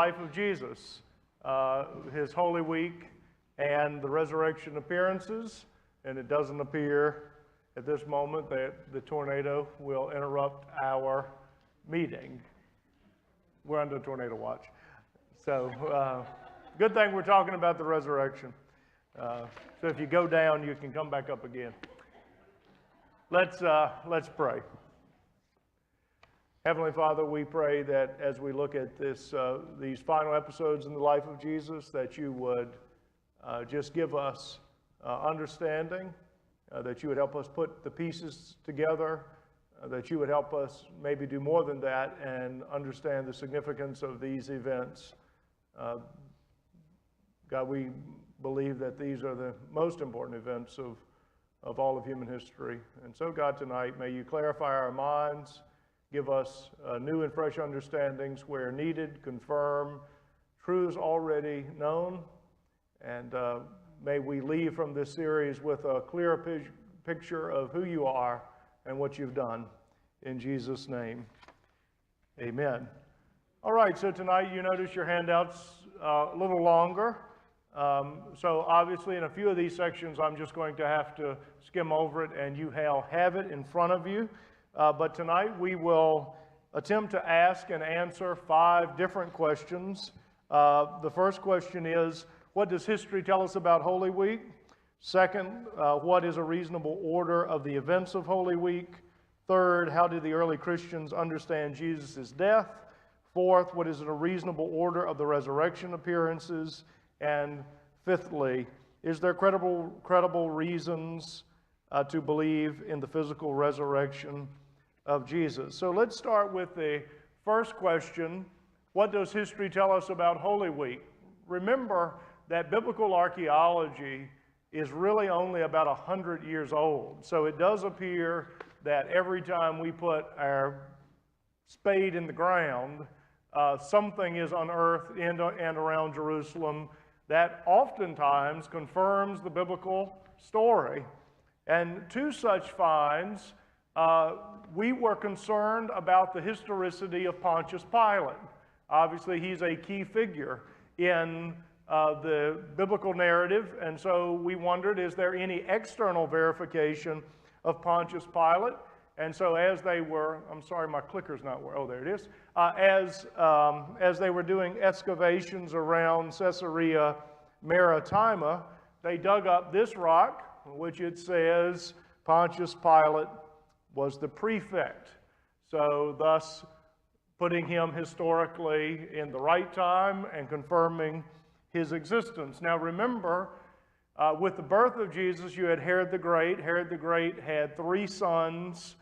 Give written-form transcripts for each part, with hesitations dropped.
Life of Jesus, his Holy Week, and the resurrection appearances. And it doesn't appear at this moment that the tornado will interrupt our meeting. We're under tornado watch. So good thing we're talking about the resurrection. So if you go down, you can come back up again. Let's pray. Heavenly Father, we pray that as we look at these final episodes in the life of Jesus, that you would just give us understanding, that you would help us put the pieces together, that you would help us maybe do more than that and understand the significance of these events. God, we believe that these are the most important events of all of human history. And so, God, tonight, may you clarify our minds, give us new and fresh understandings where needed, confirm truths already known, and may we leave from this series with a clearer picture of who you are and what you've done. In Jesus' name, amen. All right, so tonight you notice your handouts a little longer. So obviously in a few of these sections I'm just going to have to skim over it, and you have it in front of you. But tonight we will attempt to ask and answer 5 different questions. The first question is, what does history tell us about Holy Week? Second, what is a reasonable order of the events of Holy Week? Third, how did the early Christians understand Jesus' death? Fourth, what is a reasonable order of the resurrection appearances? And fifthly, is there credible reasons to believe in the physical resurrection of Jesus? So let's start with the first question. What does history tell us about Holy Week? Remember that biblical archaeology is really only about 100 years old. So it does appear that every time we put our spade in the ground, something is unearthed in and around Jerusalem that oftentimes confirms the biblical story. And to such finds, we were concerned about the historicity of Pontius Pilate. Obviously, he's a key figure in the biblical narrative, and so we wondered, is there any external verification of Pontius Pilate? And so as they were, I'm sorry, my clicker's not working. Oh, there it is. As they were doing excavations around Caesarea Maritima, they dug up this rock, which it says Pontius Pilate was the prefect. So thus putting him historically in the right time and confirming his existence. Now remember, with the birth of Jesus, you had Herod the Great. Herod the Great had 3 sons,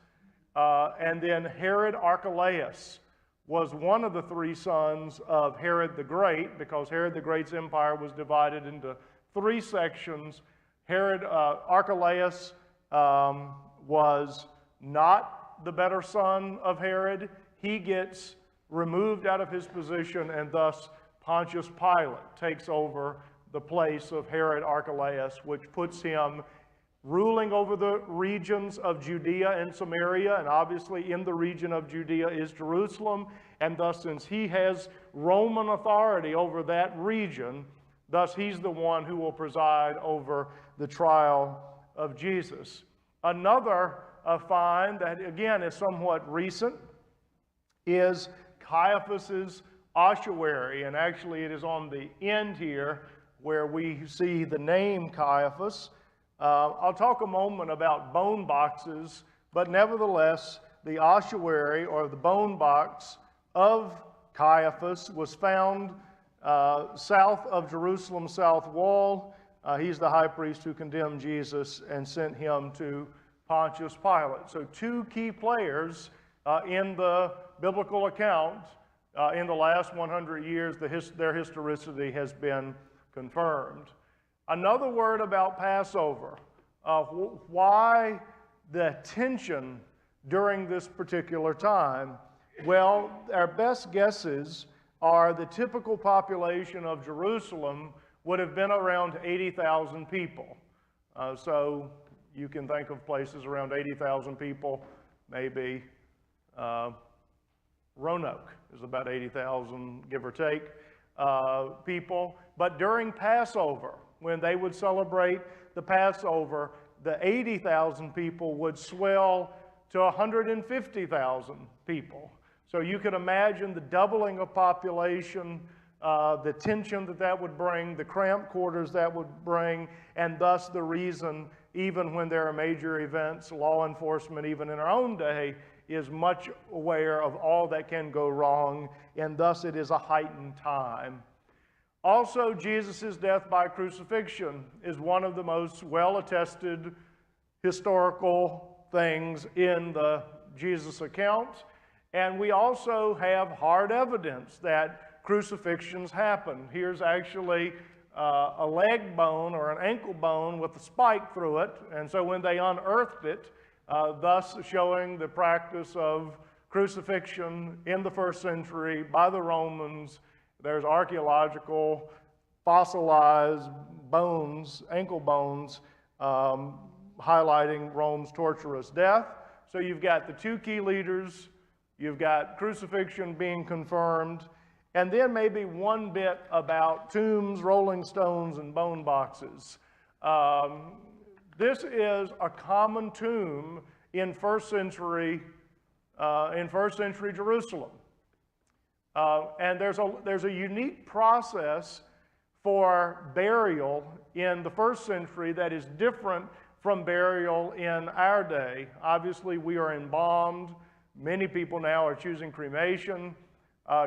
and then Herod Archelaus was one of the 3 sons of Herod the Great, because Herod the Great's empire was divided into 3 sections. Herod Archelaus was not the better son of Herod. He gets removed out of his position, and thus Pontius Pilate takes over the place of Herod Archelaus, which puts him ruling over the regions of Judea and Samaria, and obviously in the region of Judea is Jerusalem, and thus since he has Roman authority over that region, thus he's the one who will preside over the trial of Jesus. Another find that again is somewhat recent is Caiaphas's ossuary, and actually it is on the end here where we see the name Caiaphas. I'll talk a moment about bone boxes, but nevertheless, the ossuary or the bone box of Caiaphas was found south of Jerusalem's south wall. He's the high priest who condemned Jesus and sent him to Pontius Pilate. So 2 key players in the biblical account in the last 100 years, their historicity has been confirmed. Another word about Passover. Why the tension during this particular time? Well, our best guesses are the typical population of Jerusalem would have been around 80,000 people. So you can think of places around 80,000 people, maybe Roanoke is about 80,000, give or take, people. But during Passover, when they would celebrate the Passover, the 80,000 people would swell to 150,000 people. So you could imagine the doubling of population, the tension that that would bring, the cramped quarters that would bring, and thus the reason, even when there are major events, law enforcement, even in our own day, is much aware of all that can go wrong, and thus it is a heightened time. Also, Jesus' death by crucifixion is one of the most well-attested historical things in the Jesus account, and we also have hard evidence that crucifixions happen. Here's actually a leg bone or an ankle bone with a spike through it, and so when they unearthed it, thus showing the practice of crucifixion in the first century by the Romans. There's archaeological fossilized bones, ankle bones, highlighting Rome's torturous death. So you've got the two key leaders, you've got crucifixion being confirmed, and then maybe one bit about tombs, rolling stones, and bone boxes. This is a common tomb in first century Jerusalem. And there's a unique process for burial in the first century that is different from burial in our day. Obviously, we are embalmed. Many people now are choosing cremation.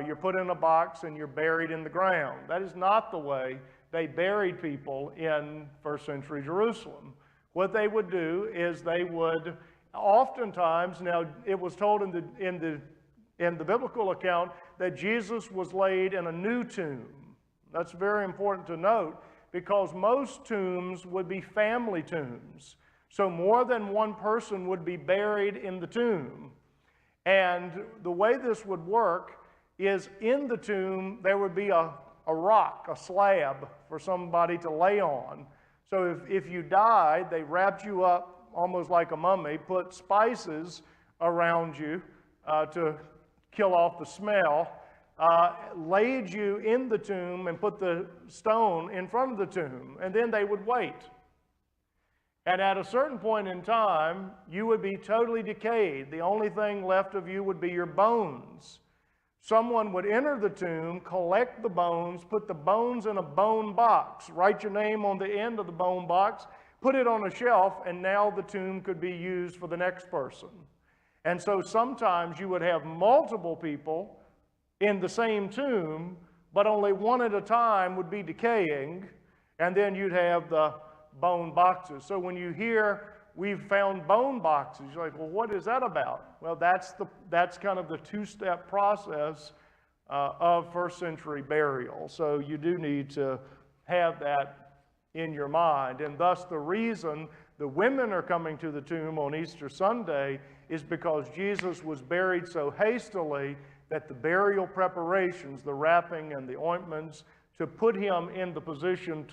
You're put in a box and you're buried in the ground. That is not the way they buried people in first century Jerusalem. What they would do is they would oftentimes, now it was told in the biblical account that Jesus was laid in a new tomb. That's very important to note because most tombs would be family tombs. So more than one person would be buried in the tomb. And the way this would work is in the tomb there would be a rock, a slab for somebody to lay on. So if you died, they wrapped you up almost like a mummy, put spices around you to kill off the smell, laid you in the tomb and put the stone in front of the tomb, and then they would wait. And at a certain point in time, you would be totally decayed. The only thing left of you would be your bones. Someone would enter the tomb, collect the bones, put the bones in a bone box, write your name on the end of the bone box, put it on a shelf, and now the tomb could be used for the next person. And so sometimes you would have multiple people in the same tomb, but only one at a time would be decaying, and then you'd have the bone boxes. So when you hear, we've found bone boxes, you're like, well, what is that about? Well, that's kind of the two-step process of first century burial. So you do need to have that in your mind. And thus the reason the women are coming to the tomb on Easter Sunday is because Jesus was buried so hastily that the burial preparations, the wrapping and the ointments, to put him in the position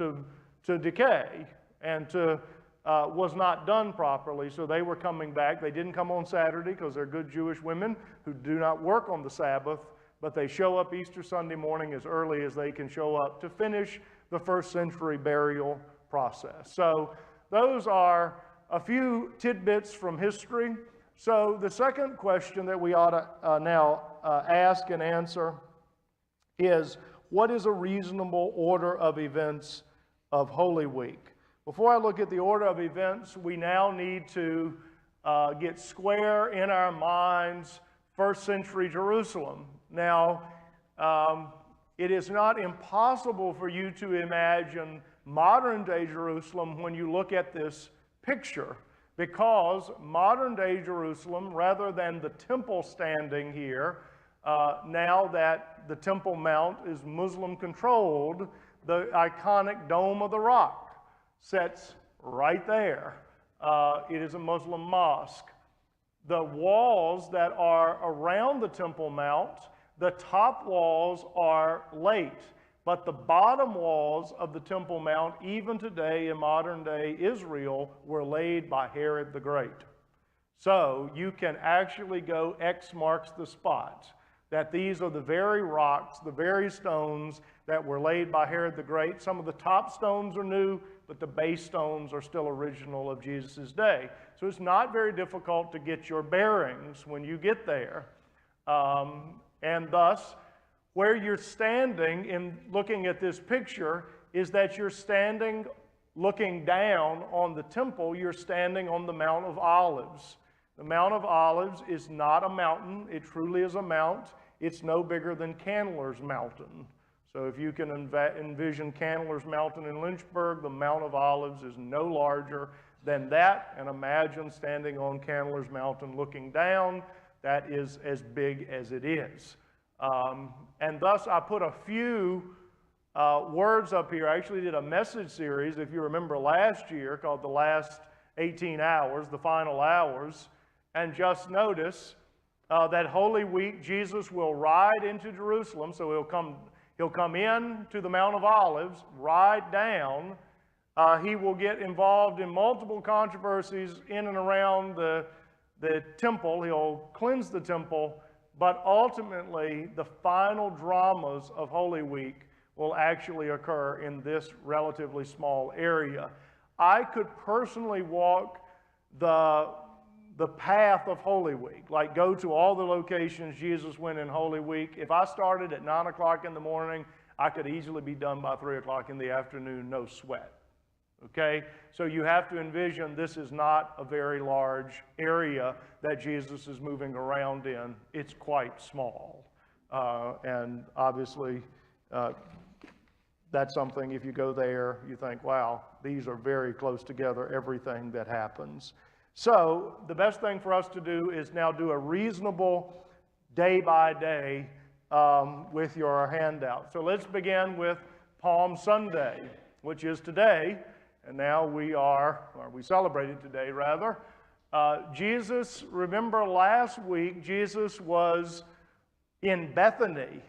to decay and to was not done properly, so they were coming back. They didn't come on Saturday because they're good Jewish women who do not work on the Sabbath, but they show up Easter Sunday morning as early as they can show up to finish the first century burial process. So those are a few tidbits from history. So the second question that we ought to now ask and answer is, what is a reasonable order of events of Holy Week? Before I look at the order of events, we now need to get square in our minds first century Jerusalem. Now, it is not impossible for you to imagine modern day Jerusalem when you look at this picture, because modern day Jerusalem, rather than the temple standing here, now that the Temple Mount is Muslim controlled, the iconic Dome of the Rock sits right there. It is a Muslim mosque. The walls that are around the Temple Mount, the top walls are late, but the bottom walls of the Temple Mount, even today in modern day Israel, were laid by Herod the Great. So you can actually go X marks the spot. that these are the very rocks, the very stones that were laid by Herod the Great. Some of the top stones are new, but the base stones are still original of Jesus' day. So it's not very difficult to get your bearings when you get there. And thus, where you're standing in looking at this picture is that you're standing looking down on the temple. You're standing on the Mount of Olives. The Mount of Olives is not a mountain. It truly is a mount. It's no bigger than Candler's Mountain. So if you can envision Candler's Mountain in Lynchburg, the Mount of Olives is no larger than that. And imagine standing on Candler's Mountain looking down. That is as big as it is. And thus I put a few words up here. I actually did a message series, if you remember last year, called The Last 18 Hours, the Final Hours. And just notice that Holy Week, Jesus will ride into Jerusalem. So he'll come in to the Mount of Olives, ride down. He will get involved in multiple controversies in and around the temple. He'll cleanse the temple. But ultimately, the final dramas of Holy Week will actually occur in this relatively small area. I could personally walk the path of Holy Week, like go to all the locations Jesus went in Holy Week. If I started at 9 o'clock in the morning, I could easily be done by 3 o'clock in the afternoon, no sweat. Okay? So you have to envision this is not a very large area that Jesus is moving around in. It's quite small. And obviously, that's something, if you go there, you think, wow, these are very close together, everything that happens. So the best thing for us to do is now do a reasonable day by day with your handout. So let's begin with Palm Sunday, which is today. And now we celebrated today rather. Jesus, remember last week, Jesus was in Bethany.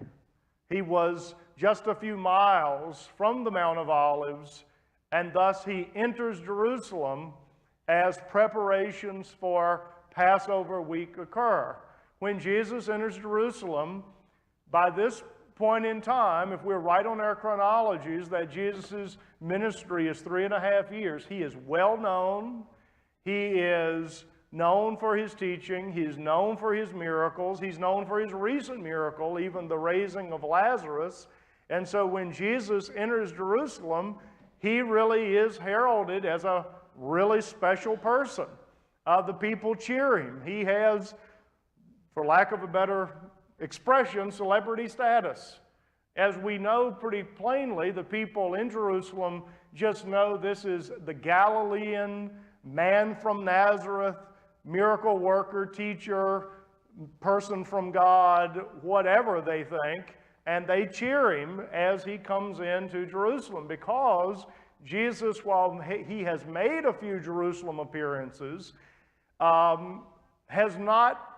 He was just a few miles from the Mount of Olives, and thus he enters Jerusalem as preparations for Passover week occur. When Jesus enters Jerusalem, by this point in time, if we're right on our chronologies, that Jesus' ministry is 3.5 years. He is well known. He is known for his teaching. He's known for his miracles. He's known for his recent miracle, even the raising of Lazarus. And so when Jesus enters Jerusalem, he really is heralded as a really special person. The people cheer him. He has, for lack of a better expression, celebrity status. As we know pretty plainly, the people in Jerusalem just know this is the Galilean man from Nazareth, miracle worker, teacher, person from God, whatever they think, and they cheer him as he comes into Jerusalem because Jesus, while he has made a few Jerusalem appearances, has not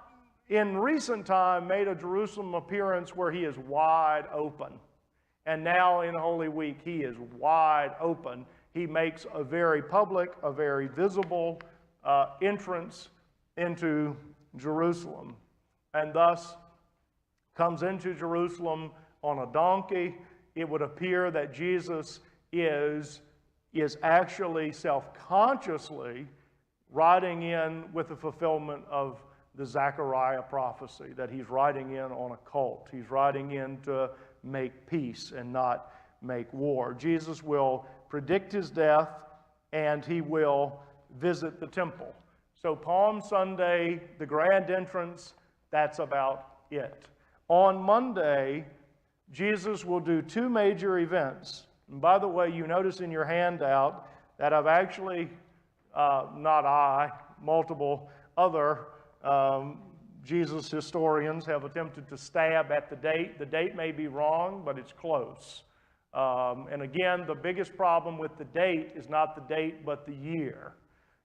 in recent time made a Jerusalem appearance where he is wide open. And now in Holy Week, he is wide open. He makes a very public, a very visible entrance into Jerusalem. And thus comes into Jerusalem on a donkey. It would appear that Jesus is actually self-consciously riding in with the fulfillment of the Zechariah prophecy, that he's riding in on a colt. He's riding in to make peace and not make war. Jesus will predict his death and he will visit the temple. So Palm Sunday, the grand entrance, that's about it. On Monday, Jesus will do two major events. And by the way, you notice in your handout that I've actually, multiple other Jesus historians have attempted to stab at the date. The date may be wrong, but it's close. And again, the biggest problem with the date is not the date, but the year.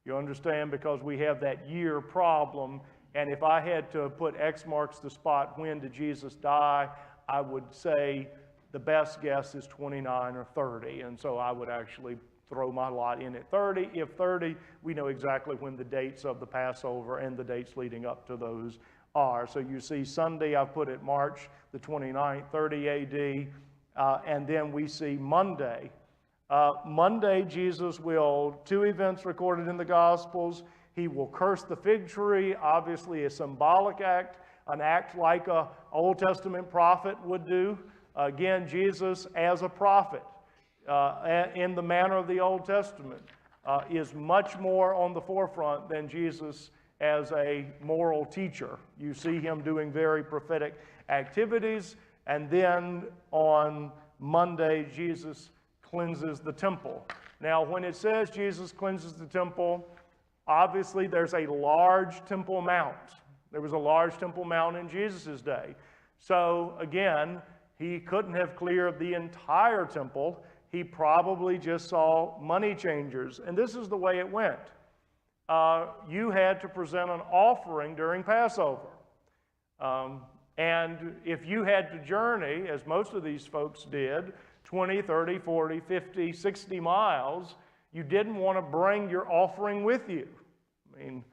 You understand? Because we have that year problem. And if I had to put X marks the spot, when did Jesus die, I would say the best guess is 29 or 30. And so I would actually throw my lot in at 30. If 30, we know exactly when the dates of the Passover and the dates leading up to those are. So you see Sunday, I've put it March the 29th, 30 AD, and then we see Monday. Monday, Jesus will, two events recorded in the Gospels. He will curse the fig tree, obviously a symbolic act, an act like an Old Testament prophet would do. Again, Jesus as a prophet in the manner of the Old Testament is much more on the forefront than Jesus as a moral teacher. You see him doing very prophetic activities, and then on Monday, Jesus cleanses the temple. Now, when it says Jesus cleanses the temple, obviously there's a large temple mount. There was a large temple mount in Jesus' day. So again, he couldn't have cleared the entire temple. He probably just saw money changers. And this is the way it went. You had to present an offering during Passover. And if you had to journey, as most of these folks did, 20, 30, 40, 50, 60 miles, you didn't want to bring your offering with you. I mean,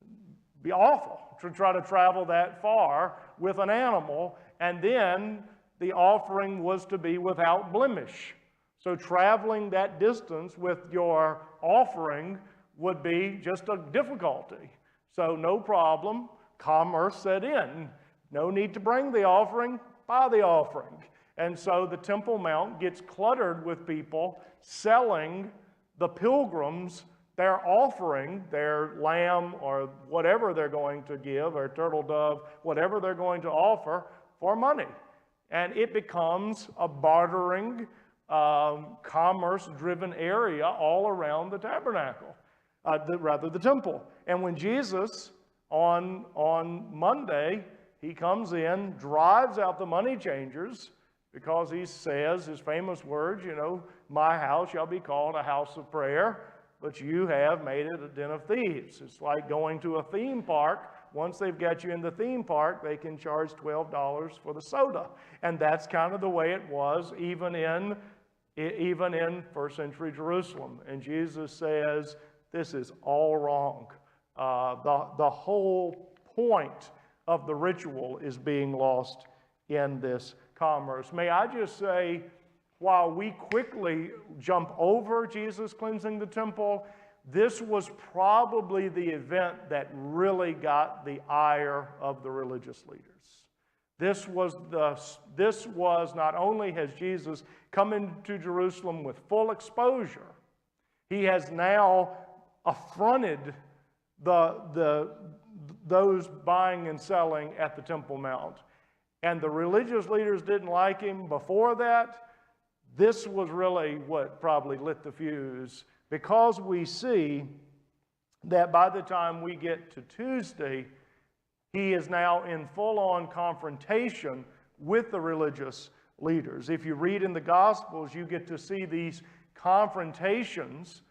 it'd be awful to try to travel that far with an animal, and then the offering was to be without blemish. So traveling that distance with your offering would be just a difficulty. So no problem, commerce set in. No need to bring the offering, buy the offering. And so the Temple Mount gets cluttered with people selling the pilgrims their offering, their lamb or whatever they're going to give, or turtle dove, whatever they're going to offer for money. And it becomes a bartering, commerce-driven area all around the tabernacle, the temple. And when Jesus, on Monday, he comes in, drives out the money changers, because he says his famous words, you know, my house shall be called a house of prayer, but you have made it a den of thieves. It's like going to a theme park. Once they've got you in the theme park, they can charge $12 for the soda. And that's kind of the way it was even in first century Jerusalem. And Jesus says, this is all wrong. The whole point of the ritual is being lost in this commerce. May I just say, while we quickly jump over Jesus cleansing the temple, this was probably the event that really got the ire of the religious leaders. This was not only has Jesus come into Jerusalem with full exposure, he has now affronted those buying and selling at the Temple Mount. And the religious leaders didn't like him before that. This was really what probably lit the fuse, because we see that by the time we get to Tuesday, he is now in full-on confrontation with the religious leaders. If you read in the Gospels, you get to see these confrontations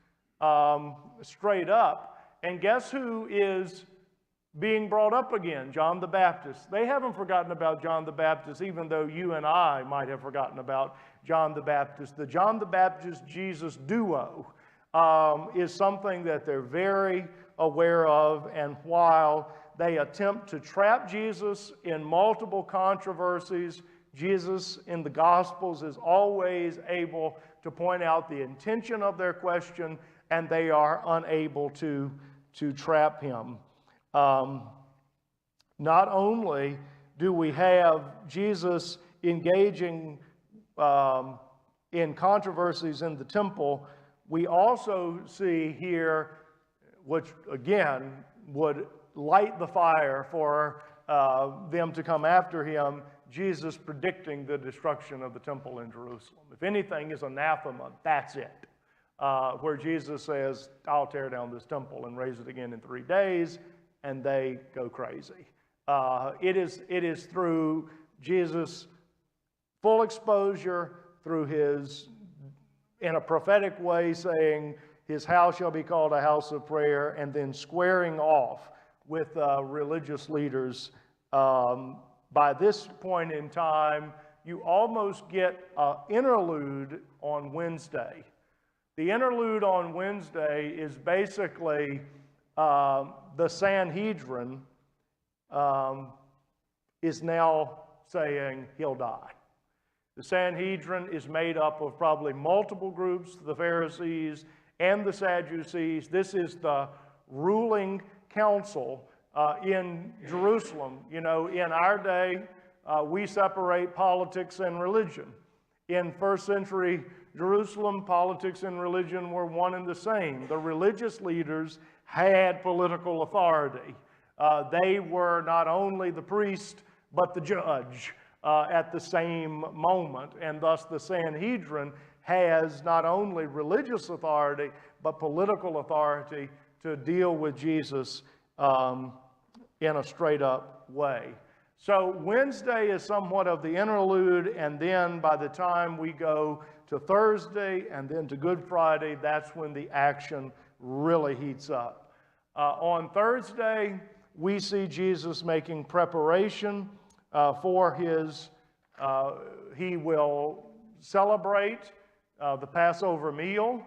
straight up. And guess who is being brought up again? John the Baptist. They haven't forgotten about John the Baptist, even though you and I might have forgotten about John the Baptist. The John the Baptist-Jesus duo is something that they're very aware of, and while they attempt to trap Jesus in multiple controversies, Jesus in the Gospels is always able to point out the intention of their question, and they are unable to trap him. Not only do we have Jesus engaging in controversies in the temple, we also see here, which again would light the fire for them to come after him, Jesus predicting the destruction of the temple in Jerusalem. If anything is anathema, that's it. Where Jesus says, I'll tear down this temple and raise it again in 3 days, and they go crazy. It is through Jesus' full exposure, through his, in a prophetic way, saying, his house shall be called a house of prayer, and then squaring off with religious leaders. By this point in time, you almost get an interlude on Wednesday. The interlude on Wednesday is basically the Sanhedrin is now saying he'll die. The Sanhedrin is made up of probably multiple groups, the Pharisees and the Sadducees. This is the ruling council in Jerusalem. You know, in our day, we separate politics and religion. In first century Jerusalem, politics and religion were one and the same. The religious leaders had political authority. They were not only the priest, but the judge at the same moment. And thus the Sanhedrin has not only religious authority, but political authority to deal with Jesus in a straight up way. So Wednesday is somewhat of the interlude, and then by the time we go to Thursday and then to Good Friday, that's when the action really heats up. On Thursday, we see Jesus making preparation for his, he will celebrate the Passover meal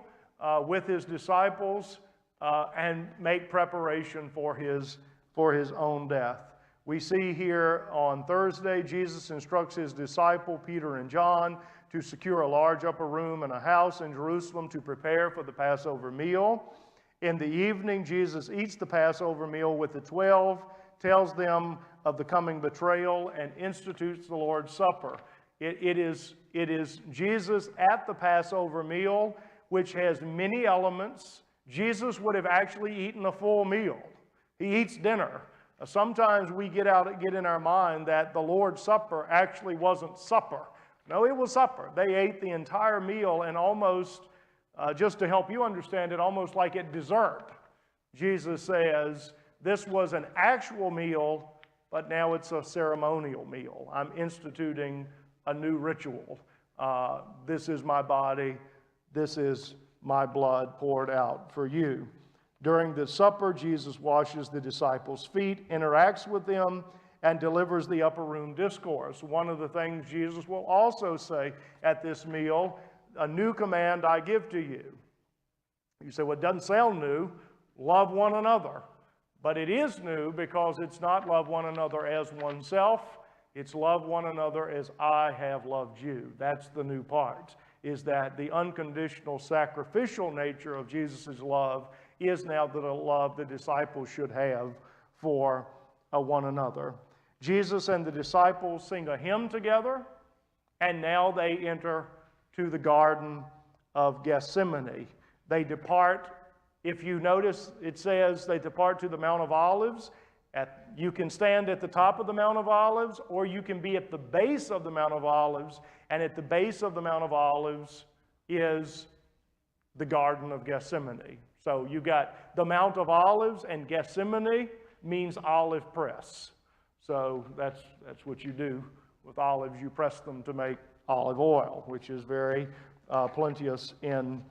with his disciples and make preparation for his own death. We see here on Thursday, Jesus instructs his disciple, Peter and John, to secure a large upper room in a house in Jerusalem to prepare for the Passover meal. In the evening, Jesus eats the Passover meal with the 12, tells them of the coming betrayal, and institutes the Lord's Supper. It is Jesus at the Passover meal, which has many elements. Jesus would have actually eaten a full meal. He eats dinner. Sometimes we get in our mind that the Lord's Supper actually wasn't supper. No, it was supper. They ate the entire meal, and almost, just to help you understand it, almost like at dessert. Jesus says, this was an actual meal, but now it's a ceremonial meal. I'm instituting a new ritual. This is my body. This is my blood poured out for you. During the supper, Jesus washes the disciples' feet, interacts with them, and delivers the upper room discourse. One of the things Jesus will also say at this meal, a new command I give to you. You say, well, it doesn't sound new. Love one another. But it is new because it's not love one another as oneself. It's love one another as I have loved you. That's the new part, is that the unconditional sacrificial nature of Jesus' love is now the love the disciples should have for one another. Jesus and the disciples sing a hymn together, and now they enter to the Garden of Gethsemane. They depart, if you notice, it says they depart to the Mount of Olives. You can stand at the top of the Mount of Olives, or you can be at the base of the Mount of Olives, and at the base of the Mount of Olives is the Garden of Gethsemane. So you got the Mount of Olives, and Gethsemane means olive press. So that's what you do with olives. You press them to make olive oil, which is very plenteous in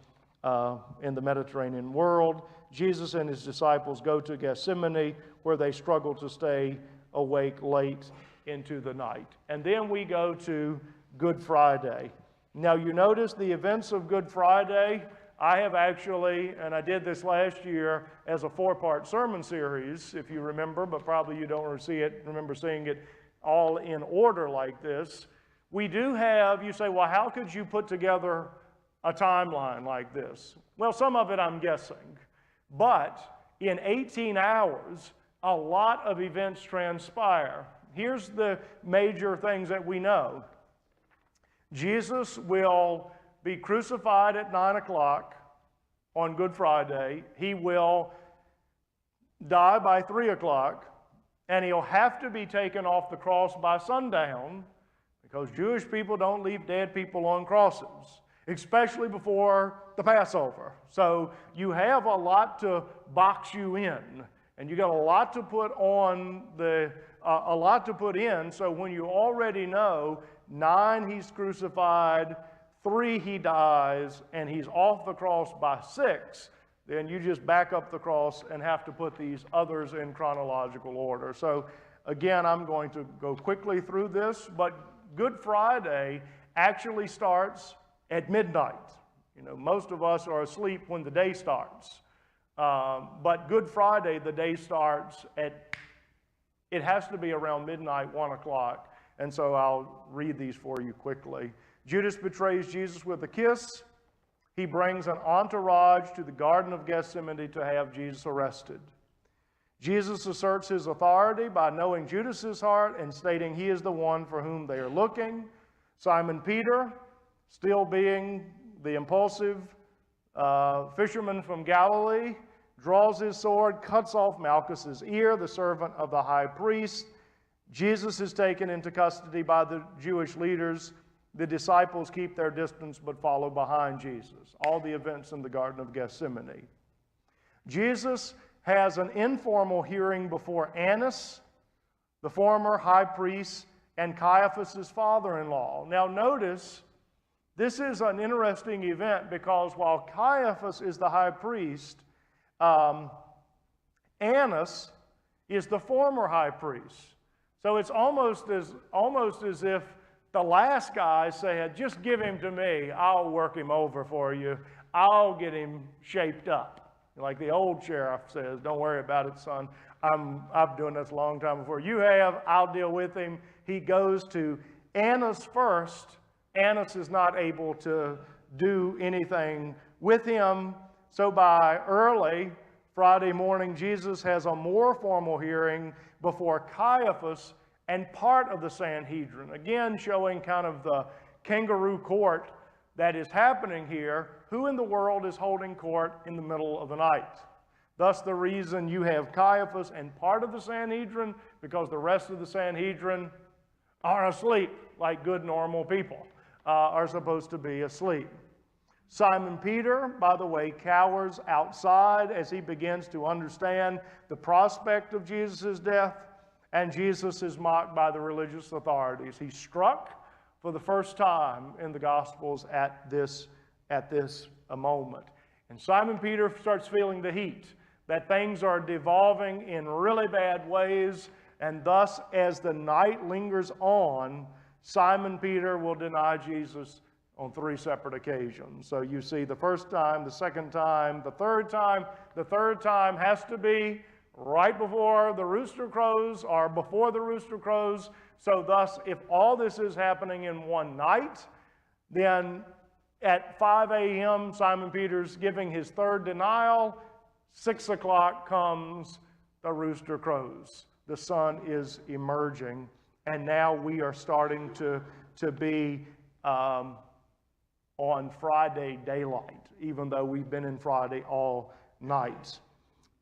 the Mediterranean world. Jesus and his disciples go to Gethsemane, where they struggle to stay awake late into the night. And then we go to Good Friday. Now you notice the events of Good Friday. I have actually, and I did this last year as a 4-part sermon series, if you remember, but probably you don't remember seeing it all in order like this. We do have, you say, well, how could you put together a timeline like this? Well, some of it I'm guessing. But in 18 hours, a lot of events transpire. Here's the major things that we know. Jesus will be crucified at 9 o'clock on Good Friday. He will die by 3 o'clock, and he'll have to be taken off the cross by sundown, because Jewish people don't leave dead people on crosses, especially before the Passover. So you have a lot to box you in, and you got a lot to put on a lot to put in. So when you already know 9 he's crucified, 3 he dies, and he's off the cross by 6, then you just back up the cross and have to put these others in chronological order. So again, I'm going to go quickly through this, but Good Friday actually starts at midnight. You know, most of us are asleep when the day starts. But Good Friday, the day starts at It has to be around midnight, 1 o'clock. And so I'll read these for you quickly. Judas betrays Jesus with a kiss. He brings an entourage to the Garden of Gethsemane to have Jesus arrested. Jesus asserts his authority by knowing Judas's heart and stating he is the one for whom they are looking. Simon Peter, still being the impulsive fisherman from Galilee, draws his sword, cuts off Malchus's ear, the servant of the high priest. Jesus is taken into custody by the Jewish leaders. The disciples keep their distance but follow behind Jesus. All the events in the Garden of Gethsemane. Jesus has an informal hearing before Annas, the former high priest, and Caiaphas' father-in-law. Now notice, this is an interesting event because while Caiaphas is the high priest, Annas is the former high priest. So it's almost as if the last guy said, just give him to me. I'll work him over for you. I'll get him shaped up. Like the old sheriff says, don't worry about it, son. I've done this a long time before you have. I'll deal with him. He goes to Annas first. Annas is not able to do anything with him. So by early Friday morning, Jesus has a more formal hearing before Caiaphas and part of the Sanhedrin. Again, showing kind of the kangaroo court that is happening here. Who in the world is holding court in the middle of the night? Thus the reason you have Caiaphas and part of the Sanhedrin, because the rest of the Sanhedrin are asleep, like good normal people are supposed to be asleep. Simon Peter, by the way, cowers outside as he begins to understand the prospect of Jesus' death, and Jesus is mocked by the religious authorities. He's struck for the first time in the Gospels at this moment. And Simon Peter starts feeling the heat, that things are devolving in really bad ways, and thus as the night lingers on, Simon Peter will deny Jesus on 3 separate occasions. So you see the first time, the second time, the third time. The third time has to be right before the rooster crows or before the rooster crows. So thus, if all this is happening in one night, then at 5 a.m., Simon Peter's giving his third denial. 6 o'clock comes, the rooster crows. The sun is emerging, and now we are starting to be on Friday daylight, even though we've been in Friday all night.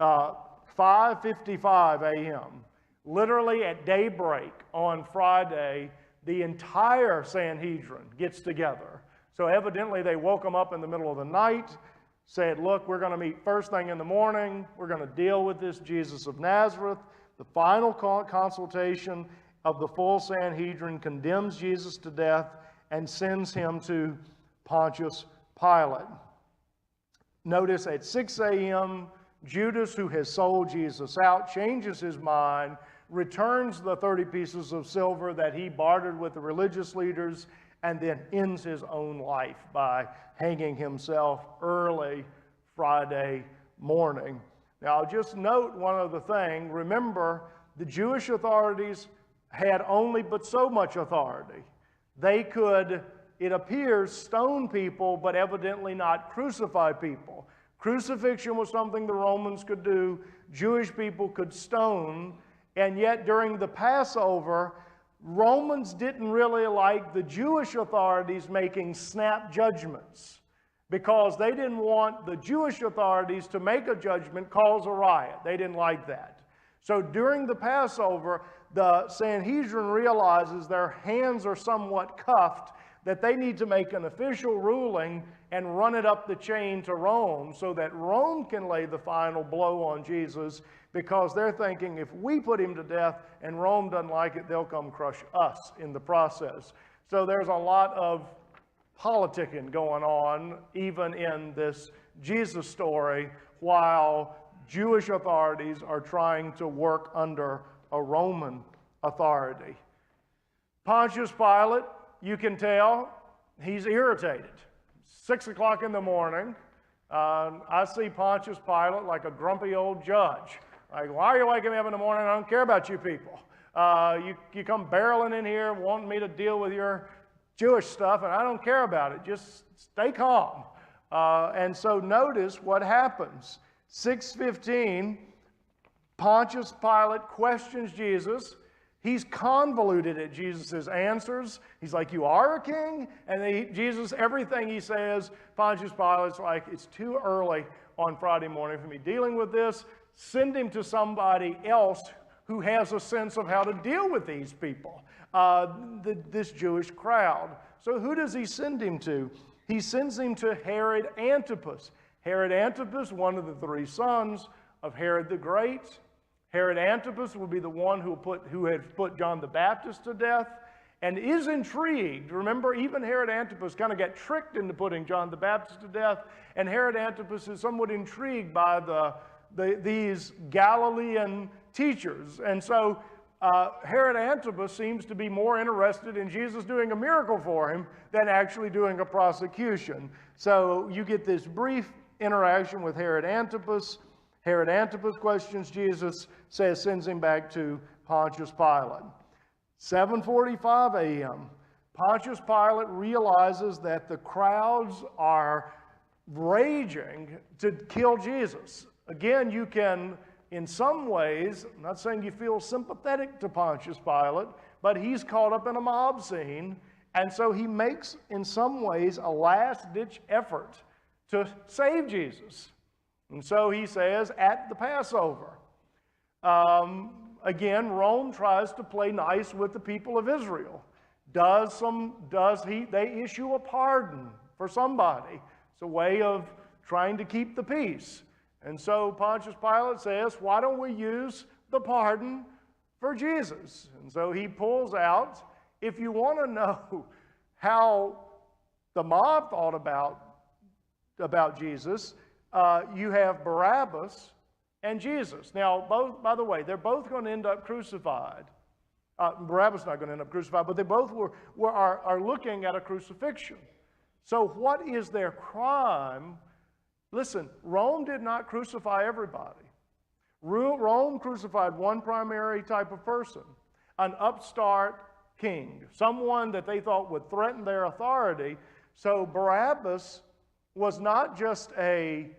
5:55 a.m., literally at daybreak on Friday, the entire Sanhedrin gets together. So evidently they woke them up in the middle of the night, said, look, we're going to meet first thing in the morning. We're going to deal with this Jesus of Nazareth. The final consultation of the full Sanhedrin condemns Jesus to death and sends him to Pontius Pilate. Notice at 6 a.m., Judas, who has sold Jesus out, changes his mind, returns the 30 pieces of silver that he bartered with the religious leaders, and then ends his own life by hanging himself early Friday morning. Now, I'll just note one other thing. Remember, the Jewish authorities had only but so much authority. They could, it appears, stone people, but evidently not crucify people. Crucifixion was something the Romans could do. Jewish people could stone. And yet during the Passover, Romans didn't really like the Jewish authorities making snap judgments because they didn't want the Jewish authorities to make a judgment, cause a riot. They didn't like that. So during the Passover, the Sanhedrin realizes their hands are somewhat cuffed, that they need to make an official ruling and run it up the chain to Rome so that Rome can lay the final blow on Jesus, because they're thinking if we put him to death and Rome doesn't like it, they'll come crush us in the process. So there's a lot of politicking going on even in this Jesus story, while Jewish authorities are trying to work under a Roman authority. Pontius Pilate, you can tell, he's irritated. 6 o'clock in the morning, I see Pontius Pilate like a grumpy old judge Like, why are you waking me up in the morning? I don't care about you people. You come barreling in here wanting me to deal with your Jewish stuff, and I don't care about it. Just stay calm. And so notice what happens. 6:15, Pontius Pilate questions Jesus. He's convoluted at Jesus' answers. He's like, you are a king? And Jesus, everything he says, Pontius Pilate's like, it's too early on Friday morning for me dealing with this. Send him to somebody else who has a sense of how to deal with these people, this Jewish crowd. So who does he send him to? He sends him to Herod Antipas. Herod Antipas, one of the three sons of Herod the Great. Herod Antipas would be the one who had put John the Baptist to death and is intrigued. Remember, even Herod Antipas kind of got tricked into putting John the Baptist to death, and Herod Antipas is somewhat intrigued by these Galilean teachers. And so Herod Antipas seems to be more interested in Jesus doing a miracle for him than actually doing a prosecution. So you get this brief interaction with Herod Antipas. Herod Antipas questions Jesus, sends him back to Pontius Pilate. 7:45 a.m., Pontius Pilate realizes that the crowds are raging to kill Jesus. Again, you can, in some ways, I'm not saying you feel sympathetic to Pontius Pilate, but he's caught up in a mob scene, and so he makes, in some ways, a last-ditch effort to save Jesus. And so he says, at the Passover. Again, Rome tries to play nice with the people of Israel. They issue a pardon for somebody. It's a way of trying to keep the peace. And so Pontius Pilate says, why don't we use the pardon for Jesus? And so he pulls out, if you want to know how the mob thought about Jesus, you have Barabbas and Jesus. Now, both, by the way, they're both going to end up crucified. Barabbas is not going to end up crucified, but they both are looking at a crucifixion. So what is their crime? Listen, Rome did not crucify everybody. Rome crucified one primary type of person, an upstart king, someone that they thought would threaten their authority. So Barabbas was not just a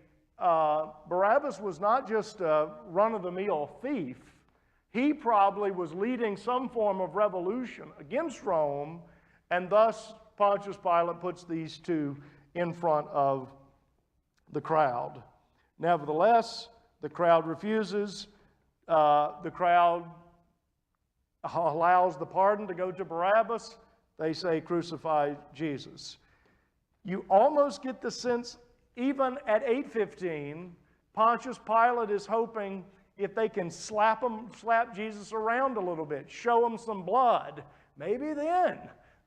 run-of-the-mill thief. He probably was leading some form of revolution against Rome, and thus Pontius Pilate puts these two in front of the crowd. Nevertheless, the crowd refuses. The crowd allows the pardon to go to Barabbas. They say, crucify Jesus. You almost get the sense, even at 8:15, Pontius Pilate is hoping if they can slap Jesus around a little bit, show him some blood, maybe then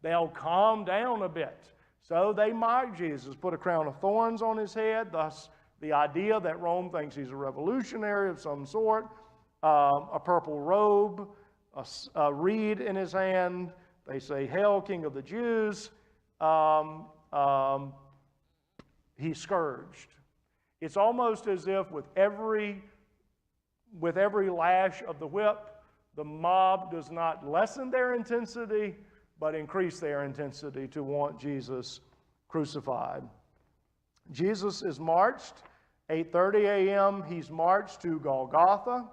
they'll calm down a bit. So they mock Jesus, put a crown of thorns on his head, thus the idea that Rome thinks he's a revolutionary of some sort, a purple robe, a reed in his hand. They say, "Hail, King of the Jews." He's scourged. It's almost as if with every lash of the whip, the mob does not lessen their intensity, but increase their intensity to want Jesus crucified. Jesus is marched. 8:30 a.m., he's marched to Golgotha,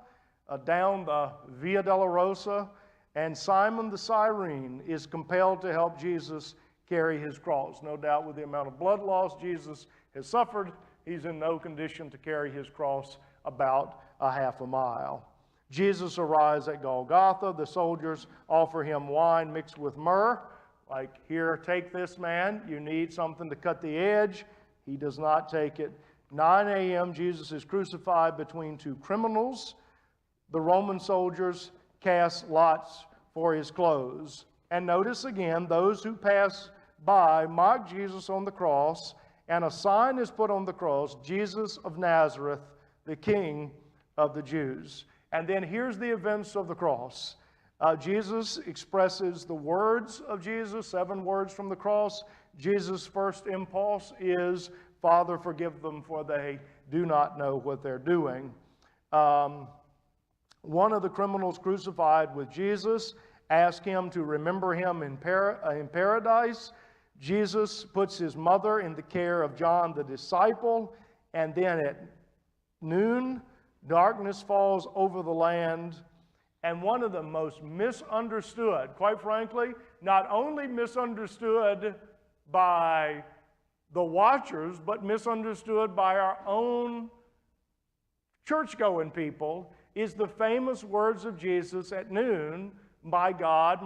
down the Via Dolorosa, and Simon the Cyrene is compelled to help Jesus carry his cross. No doubt with the amount of blood loss Jesus has suffered, he's in no condition to carry his cross about a half a mile. Jesus arrives at Golgotha. The soldiers offer him wine mixed with myrrh. Like, here, take this, man. You need something to cut the edge. He does not take it. 9 a.m., Jesus is crucified between two criminals. The Roman soldiers cast lots for his clothes. And notice again, those who pass by mock Jesus on the cross, and a sign is put on the cross, Jesus of Nazareth, the King of the Jews. And then here's the events of the cross. Jesus expresses the words of Jesus, 7 words from the cross. Jesus' first impulse is, "Father, forgive them, for they do not know what they're doing." One of the criminals crucified with Jesus asked him to remember him in paradise. Jesus puts his mother in the care of John the disciple, and then at noon, darkness falls over the land. And one of the most misunderstood, quite frankly, not only misunderstood by the watchers, but misunderstood by our own church-going people, is the famous words of Jesus at noon, my God,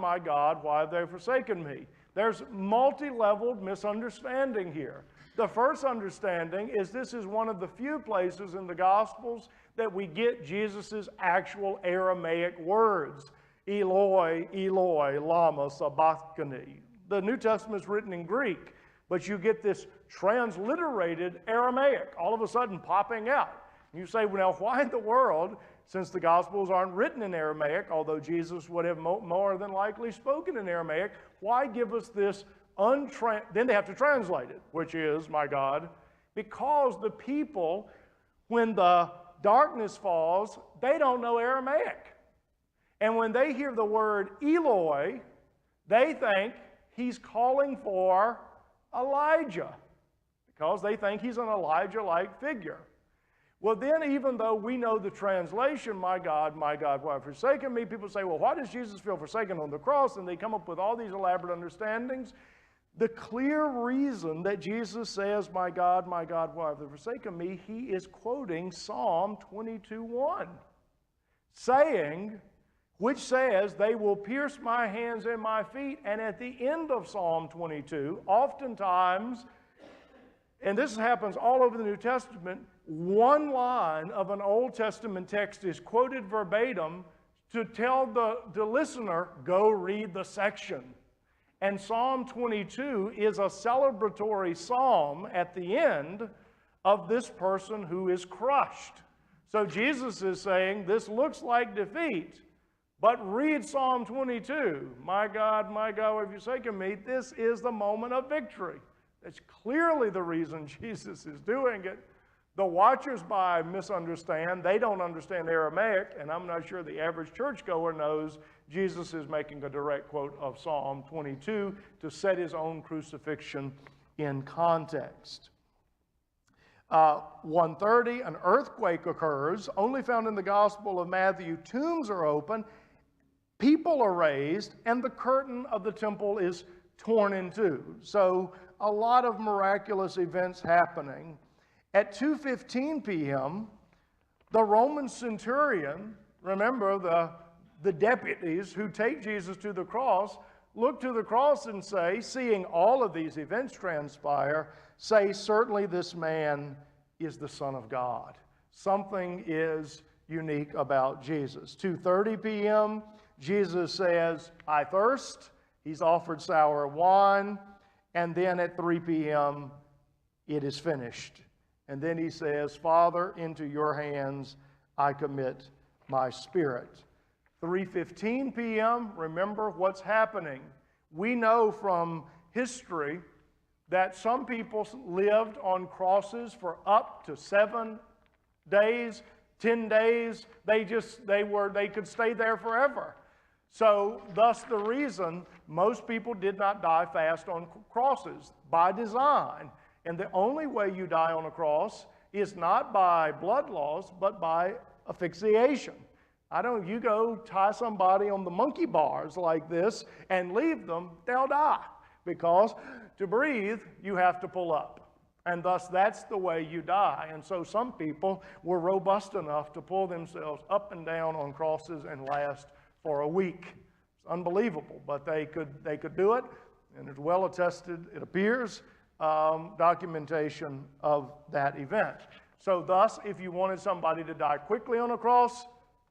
why have they forsaken me?" There's multi-leveled misunderstanding here. The first understanding is this is one of the few places in the Gospels that we get Jesus' actual Aramaic words. Eloi, Eloi, lama sabachthani. The New Testament is written in Greek, but you get this transliterated Aramaic all of a sudden popping out. You say, well, now why in the world, since the Gospels aren't written in Aramaic, although Jesus would have more than likely spoken in Aramaic, why give us this then they have to translate it, which is, my God, because the people, when the darkness falls, they don't know Aramaic. And when they hear the word Eloi, they think he's calling for Elijah, because they think he's an Elijah-like figure. Well, then, even though we know the translation, my God, why have you forsaken me? People say, well, why does Jesus feel forsaken on the cross? And they come up with all these elaborate understandings. The clear reason that Jesus says, my God, why have you forsaken me, he is quoting Psalm 22:1, saying, which says, they will pierce my hands and my feet. And at the end of Psalm 22, oftentimes, and this happens all over the New Testament, one line of an Old Testament text is quoted verbatim to tell the listener, go read the section. And Psalm 22 is a celebratory psalm at the end of this person who is crushed. So Jesus is saying, this looks like defeat, but read Psalm 22. My God, why have you forsaken me? This is the moment of victory. That's clearly the reason Jesus is doing it. The watchers-by misunderstand. They don't understand Aramaic, and I'm not sure the average churchgoer knows Jesus is making a direct quote of Psalm 22 to set his own crucifixion in context. 1:30, an earthquake occurs, only found in the Gospel of Matthew. Tombs are open, people are raised, and the curtain of the temple is torn in two. So a lot of miraculous events happening. At 2:15 p.m., the Roman centurion, remember the deputies who take Jesus to the cross, look to the cross and say, seeing all of these events transpire, say, certainly this man is the Son of God. Something is unique about Jesus. 2:30 p.m., Jesus says, I thirst. He's offered sour wine. And then at 3 p.m., it is finished. And then he says, Father, into your hands I commit my spirit. 3:15 p.m., remember what's happening. We know from history that some people lived on crosses for up to 7 days, 10 days. They could stay there forever. So thus the reason most people did not die fast on crosses by design. And the only way you die on a cross is not by blood loss, but by asphyxiation. You go tie somebody on the monkey bars like this and leave them, they'll die. Because to breathe, you have to pull up. And thus, that's the way you die. And so some people were robust enough to pull themselves up and down on crosses and last for a week. It's unbelievable, but they could do it, and it's well attested, it appears, documentation of that event. So thus, if you wanted somebody to die quickly on a cross,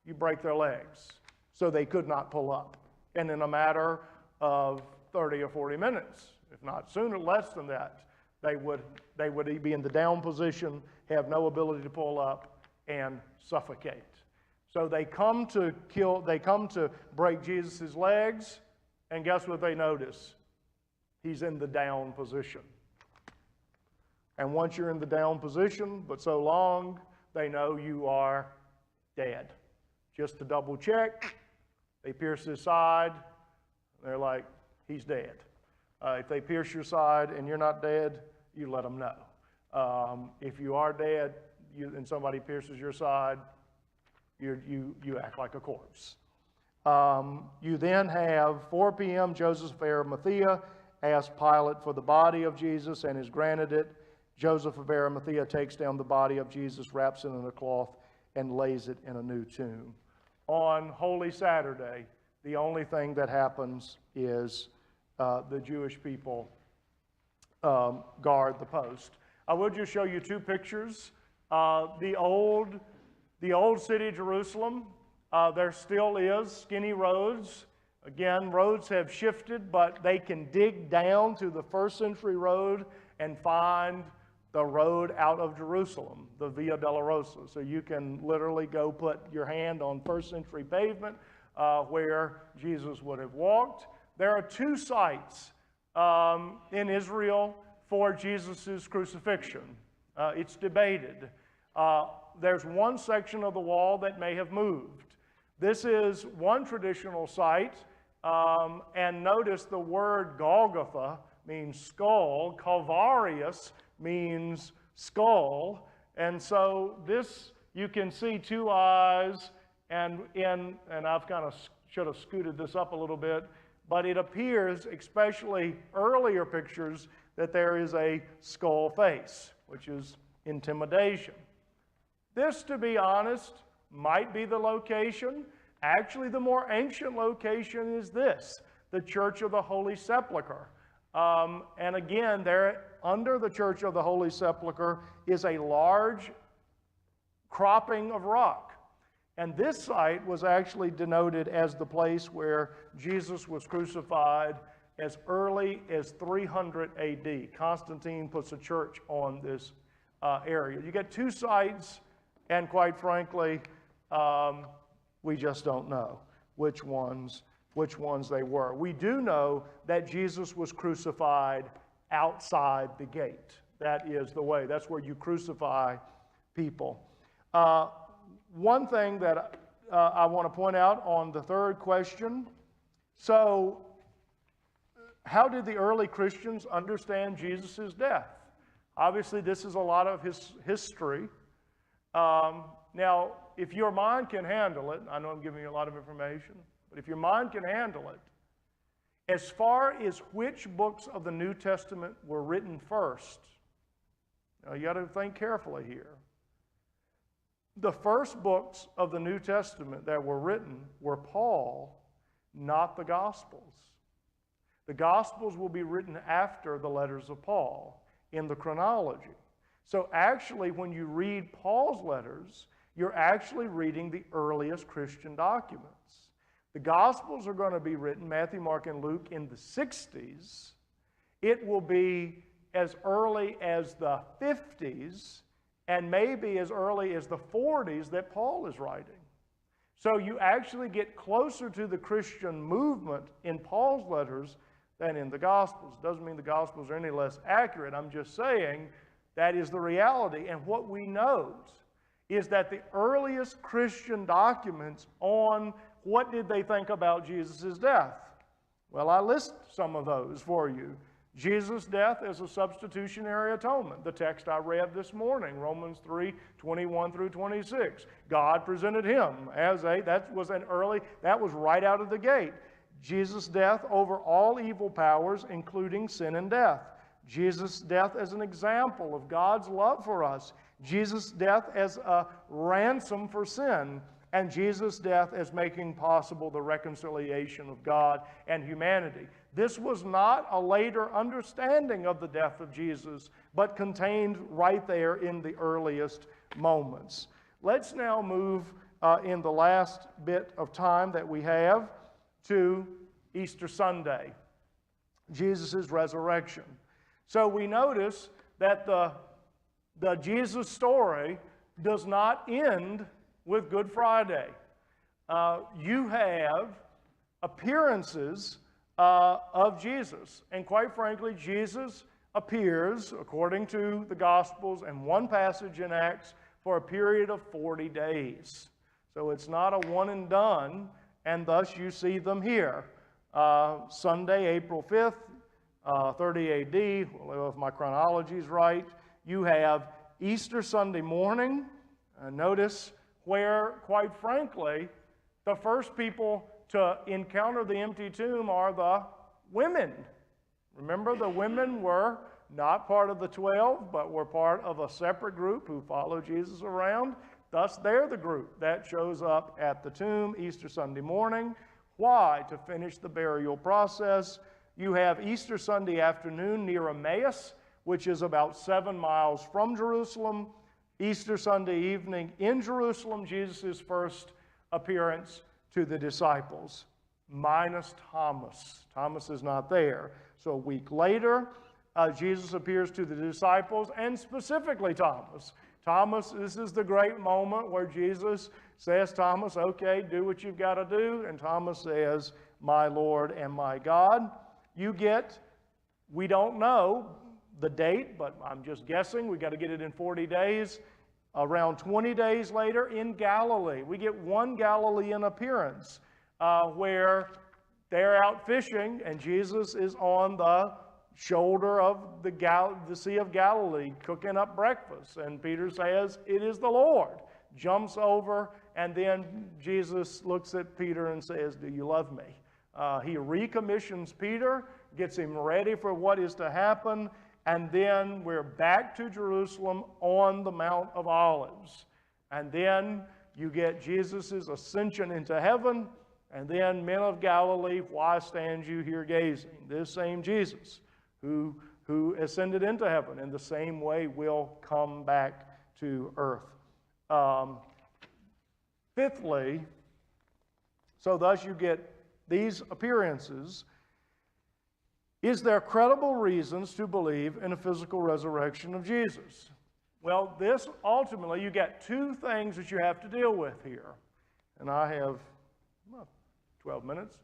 you break their legs. So they could not pull up. And in a matter of 30 or 40 minutes, if not sooner, less than that, they would be in the down position, have no ability to pull up, and suffocate. So they come to break Jesus' legs, and guess what they notice? He's in the down position. And once you're in the down position, but so long, they know you are dead. just to double check. They pierce his side. They're like, he's dead. If they pierce your side and you're not dead, you let them know. If you are dead and somebody pierces your side, you act like a corpse. You then have 4 p.m. Joseph of Arimathea asked Pilate for the body of Jesus and is granted it. Joseph of Arimathea takes down the body of Jesus, wraps it in a cloth, and lays it in a new tomb. On Holy Saturday, the only thing that happens is the Jewish people guard the post. I will just show you 2 pictures. The old city of Jerusalem, there still is skinny roads. Again, roads have shifted, but they can dig down to the first century road and find the road out of Jerusalem, the Via Dolorosa. So you can literally go put your hand on first century pavement where Jesus would have walked. There are 2 sites in Israel for Jesus' crucifixion. It's debated. There's one section of the wall that may have moved. This is one traditional site, and notice the word Golgotha means skull, Calvarius means skull, and so this, you can see 2 eyes, and I've kind of should have scooted this up a little bit, but it appears, especially earlier pictures, that there is a skull face, which is intimidation. This, to be honest, might be the location. Actually, the more ancient location is this, the Church of the Holy Sepulchre. And again, there under the Church of the Holy Sepulchre is a large cropping of rock. And this site was actually denoted as the place where Jesus was crucified as early as 300 AD. Constantine puts a church on this area. You get 2 sites, and quite frankly, we just don't know which ones they were. We do know that Jesus was crucified outside the gate. That is the way. That's where you crucify people. One thing that I want to point out on the 3rd question. So, how did the early Christians understand Jesus' death? Obviously, this is a lot of his history. Now, if your mind can handle it, I know I'm giving you a lot of information, but if your mind can handle it, as far as which books of the New Testament were written first, now you got to think carefully here. The first books of the New Testament that were written were Paul, not the Gospels. The Gospels will be written after the letters of Paul in the chronology. So actually, when you read Paul's letters, you're actually reading the earliest Christian documents. The Gospels are going to be written, Matthew, Mark, and Luke, in the 60s. It will be as early as the 50s, and maybe as early as the 40s that Paul is writing. So you actually get closer to the Christian movement in Paul's letters than in the Gospels. Doesn't mean the Gospels are any less accurate. I'm just saying that is the reality. And what we know is that the earliest Christian documents on what did they think about Jesus' death? Well, I list some of those for you. Jesus' death as a substitutionary atonement. The text I read this morning, Romans 3:21 through 26. God presented him as that was right out of the gate. Jesus' death over all evil powers, including sin and death. Jesus' death as an example of God's love for us. Jesus' death as a ransom for sin. And Jesus' death as making possible the reconciliation of God and humanity. This was not a later understanding of the death of Jesus, but contained right there in the earliest moments. Let's now move in the last bit of time that we have to Easter Sunday, Jesus' resurrection. So we notice that the Jesus story does not end with Good Friday. You have appearances of Jesus. And quite frankly, Jesus appears, according to the Gospels and one passage in Acts, for a period of 40 days. So it's not a one and done, and thus you see them here. Sunday, April 5th, 30 AD, well, if my chronology is right, you have Easter Sunday morning. Notice where, quite frankly, the first people to encounter the empty tomb are the women. Remember, the women were not part of the 12, but were part of a separate group who followed Jesus around. Thus, they're the group that shows up at the tomb Easter Sunday morning. Why? To finish the burial process. You have Easter Sunday afternoon near Emmaus, which is about 7 miles from Jerusalem. Easter Sunday evening in Jerusalem, Jesus' first appearance to the disciples, minus Thomas. Thomas is not there. So a week later, Jesus appears to the disciples, and specifically Thomas. Thomas, this is the great moment where Jesus says, Thomas, okay, do what you've got to do. And Thomas says, my Lord and my God. You get, we don't know the date, but I'm just guessing. We've got to get it in 40 days. Around 20 days later in Galilee, we get one Galilean appearance where they're out fishing and Jesus is on the shoulder of the Sea of Galilee cooking up breakfast. And Peter says, it is the Lord. Jumps over, and then Jesus looks at Peter and says, do you love me? He recommissions Peter, gets him ready for what is to happen, and then we're back to Jerusalem on the Mount of Olives. And then you get Jesus' ascension into heaven, and then, men of Galilee, why stand you here gazing? This same Jesus who ascended into heaven in the same way will come back to earth. Fifthly, so thus you get these appearances. Is there credible reasons to believe in a physical resurrection of Jesus? Well, this ultimately, you get two things that you have to deal with here. And I have 12 minutes.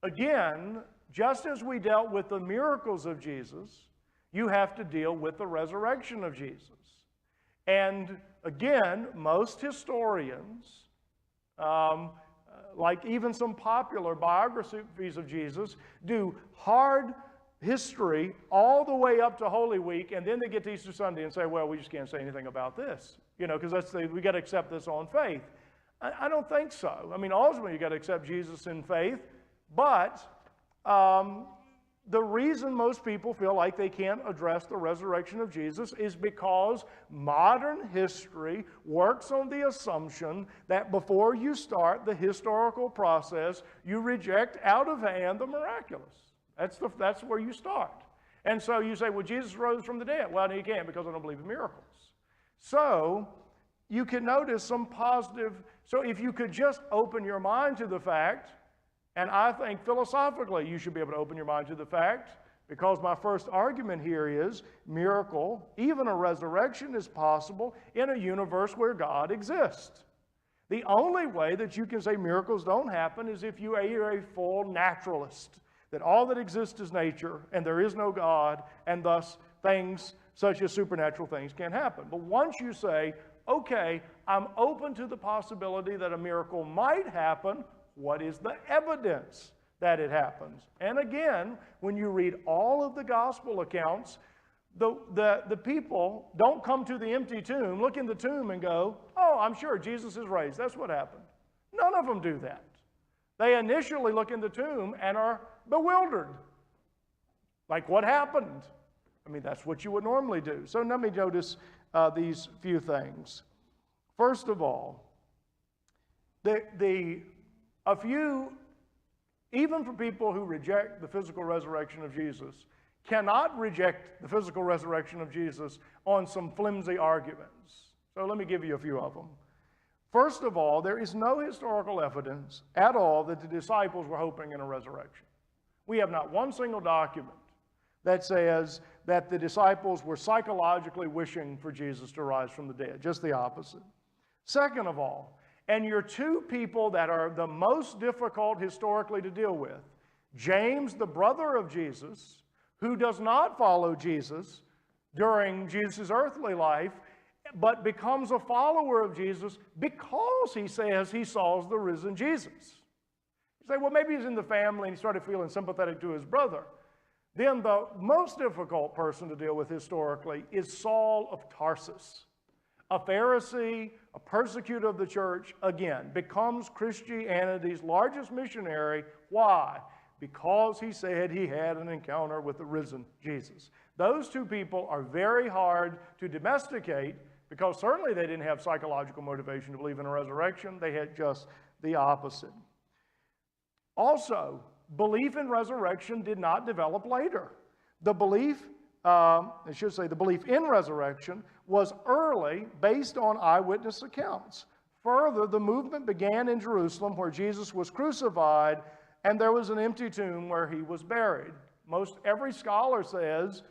Again, just as we dealt with the miracles of Jesus, you have to deal with the resurrection of Jesus. And again, most historians, like even some popular biographies of Jesus, do hard history all the way up to Holy Week, and then they get to Easter Sunday and say, well, we just can't say anything about this, because we got to accept this on faith. I don't think so. I mean, ultimately, you got to accept Jesus in faith, but the reason most people feel like they can't address the resurrection of Jesus is because modern history works on the assumption that before you start the historical process, you reject out of hand the miraculous. That's where you start. And so you say, well, Jesus rose from the dead. Well, no, you can't, because I don't believe in miracles. So you can notice some positive. So if you could just open your mind to the fact, and I think philosophically you should be able to open your mind to the fact, because my first argument here is miracle, even a resurrection, is possible in a universe where God exists. The only way that you can say miracles don't happen is if you are a full naturalist, that all that exists is nature and there is no God, and thus things such as supernatural things can't happen. But once you say, okay, I'm open to the possibility that a miracle might happen, what is the evidence that it happens? And again, when you read all of the gospel accounts, the people don't come to the empty tomb, look in the tomb and go, oh, I'm sure Jesus is raised. That's what happened. None of them do that. They initially look in the tomb and are bewildered. Like, what happened? I mean, that's what you would normally do. So let me notice these few things. First of all, a few, even for people who reject the physical resurrection of Jesus, cannot reject the physical resurrection of Jesus on some flimsy arguments. So let me give you a few of them. First of all, there is no historical evidence at all that the disciples were hoping in a resurrection. We have not one single document that says that the disciples were psychologically wishing for Jesus to rise from the dead, just the opposite. Second of all, and your two people that are the most difficult historically to deal with, James, the brother of Jesus, who does not follow Jesus during Jesus' earthly life, but becomes a follower of Jesus because he says he saw the risen Jesus. You say, well, maybe he's in the family and he started feeling sympathetic to his brother. Then the most difficult person to deal with historically is Saul of Tarsus. A Pharisee, a persecutor of the church, again, becomes Christianity's largest missionary. Why? Because he said he had an encounter with the risen Jesus. Those two people are very hard to domesticate because certainly they didn't have psychological motivation to believe in a resurrection. They had just the opposite. Also, belief in resurrection did not develop later. The belief in resurrection was early, based on eyewitness accounts. Further, the movement began in Jerusalem where Jesus was crucified and there was an empty tomb where he was buried. Most every scholar says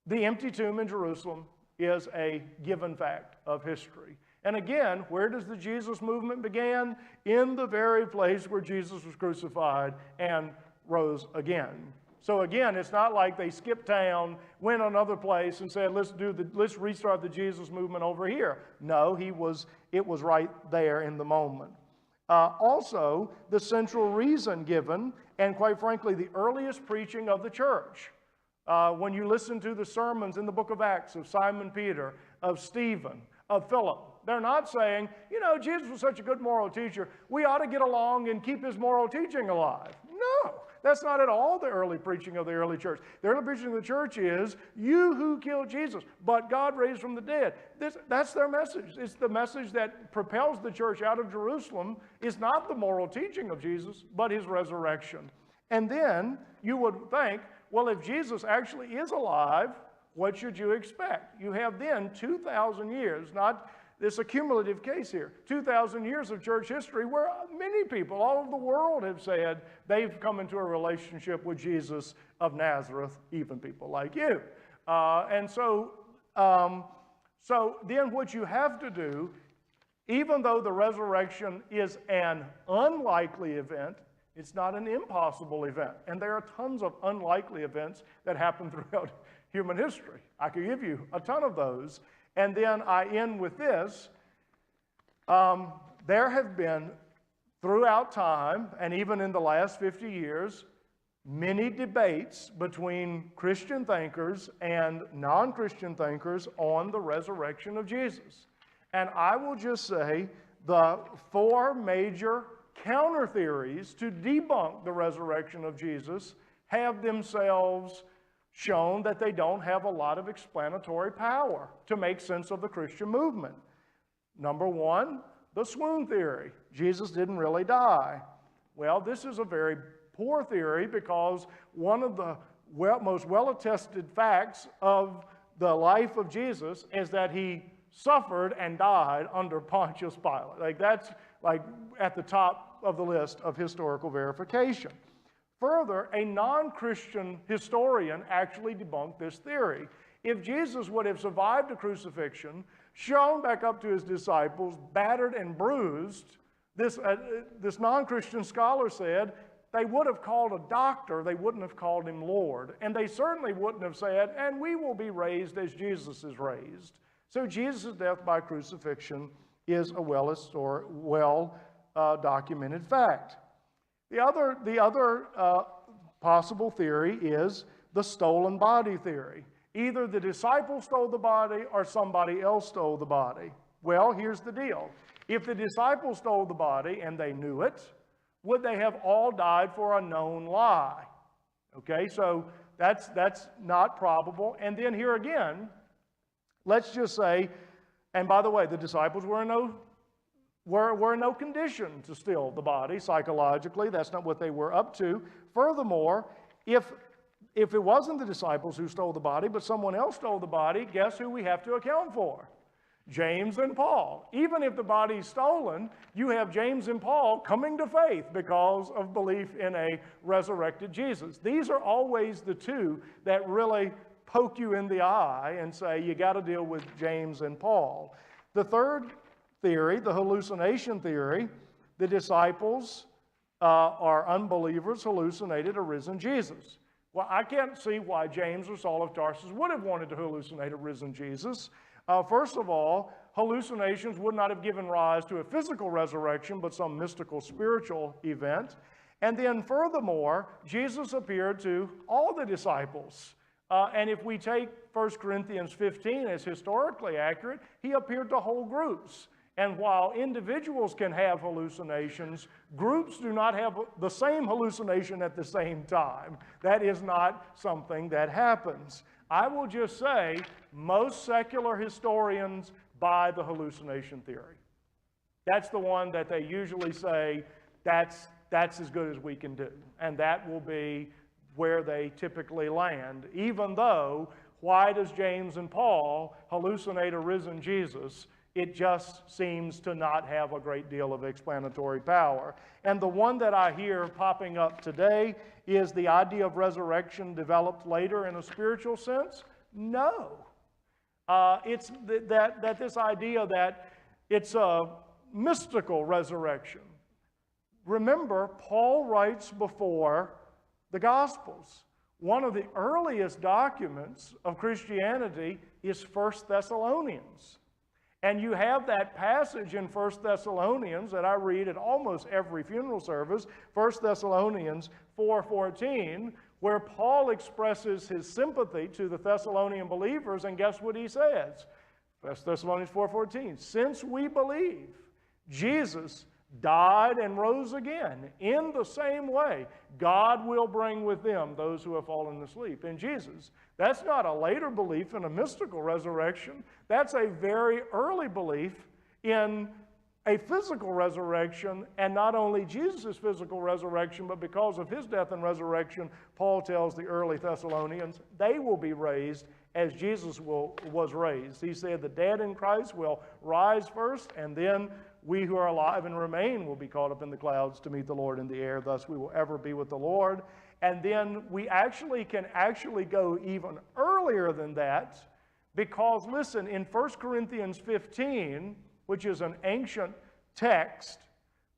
the empty tomb in Jerusalem is a given fact of history. And again, where does the Jesus movement begin? In the very place where Jesus was crucified and rose again. So again, it's not like they skipped town, went another place and said, let's restart the Jesus movement over here. No, it was right there in the moment. Also, the central reason given, and quite frankly, the earliest preaching of the church. When you listen to the sermons in the book of Acts of Simon Peter, of Stephen, of Philip, they're not saying, you know, Jesus was such a good moral teacher, we ought to get along and keep his moral teaching alive. No, that's not at all the early preaching of the early church. The early preaching of the church is, you who killed Jesus, but God raised from the dead. That's their message. It's the message that propels the church out of Jerusalem. Is not the moral teaching of Jesus, but his resurrection. And then you would think, well, if Jesus actually is alive, what should you expect? You have then 2,000 years, not this accumulative case here, 2,000 years of church history where many people all over the world have said they've come into a relationship with Jesus of Nazareth, even people like you. So then what you have to do, even though the resurrection is an unlikely event, it's not an impossible event. And there are tons of unlikely events that happen throughout human history. I could give you a ton of those. And then I end with this. There have been, throughout time, and even in the last 50 years, many debates between Christian thinkers and non-Christian thinkers on the resurrection of Jesus. And I will just say the four major counter theories to debunk the resurrection of Jesus have themselves shown that they don't have a lot of explanatory power to make sense of the Christian movement. Number one, the swoon theory. Jesus didn't really die. Well, this is a very poor theory because one of the most well-attested facts of the life of Jesus is that he suffered and died under Pontius Pilate. That's at the top of the list of historical verification. Further, a non-Christian historian actually debunked this theory. If Jesus would have survived the crucifixion, shown back up to his disciples, battered and bruised, this non-Christian scholar said they would have called a doctor, they wouldn't have called him Lord. And they certainly wouldn't have said, and we will be raised as Jesus is raised. So Jesus' death by crucifixion is a well-documented fact. The other possible theory is the stolen body theory. Either the disciples stole the body or somebody else stole the body. Well, here's the deal. If the disciples stole the body and they knew it, would they have all died for a known lie? Okay, so that's not probable. And then here again, let's just say, and by the way, the disciples were in no condition to steal the body psychologically. That's not what they were up to. Furthermore, if it wasn't the disciples who stole the body, but someone else stole the body, guess who we have to account for? James and Paul. Even if the body's stolen, you have James and Paul coming to faith because of belief in a resurrected Jesus. These are always the two that really poke you in the eye and say, you got to deal with James and Paul. The third theory, the hallucination theory, the disciples or unbelievers hallucinated a risen Jesus. Well, I can't see why James or Saul of Tarsus would have wanted to hallucinate a risen Jesus. First of all, hallucinations would not have given rise to a physical resurrection, but some mystical spiritual event. And then furthermore, Jesus appeared to all the disciples. And if we take 1 Corinthians 15 as historically accurate, he appeared to whole groups. And while individuals can have hallucinations, groups do not have the same hallucination at the same time. That is not something that happens. I will just say, most secular historians buy the hallucination theory. That's the one that they usually say, that's as good as we can do. And that will be where they typically land, even though, why does James and Paul hallucinate a risen Jesus? It just seems to not have a great deal of explanatory power. And the one that I hear popping up today is the idea of resurrection developed later in a spiritual sense? No. It's that this idea that it's a mystical resurrection. Remember, Paul writes before the Gospels. One of the earliest documents of Christianity is 1 Thessalonians. And you have that passage in 1 Thessalonians that I read at almost every funeral service, 1 Thessalonians 4:14, where Paul expresses his sympathy to the Thessalonian believers, and guess what he says? 1 Thessalonians 4:14, since we believe Jesus died and rose again, in the same way, God will bring with them those who have fallen asleep in Jesus. That's not a later belief in a mystical resurrection. That's a very early belief in a physical resurrection, and not only Jesus' physical resurrection, but because of his death and resurrection, Paul tells the early Thessalonians, they will be raised as Jesus was raised. He said the dead in Christ will rise first, and then we who are alive and remain will be caught up in the clouds to meet the Lord in the air. Thus we will ever be with the Lord. And then we can go even earlier than that, because listen, in 1 Corinthians 15, which is an ancient text,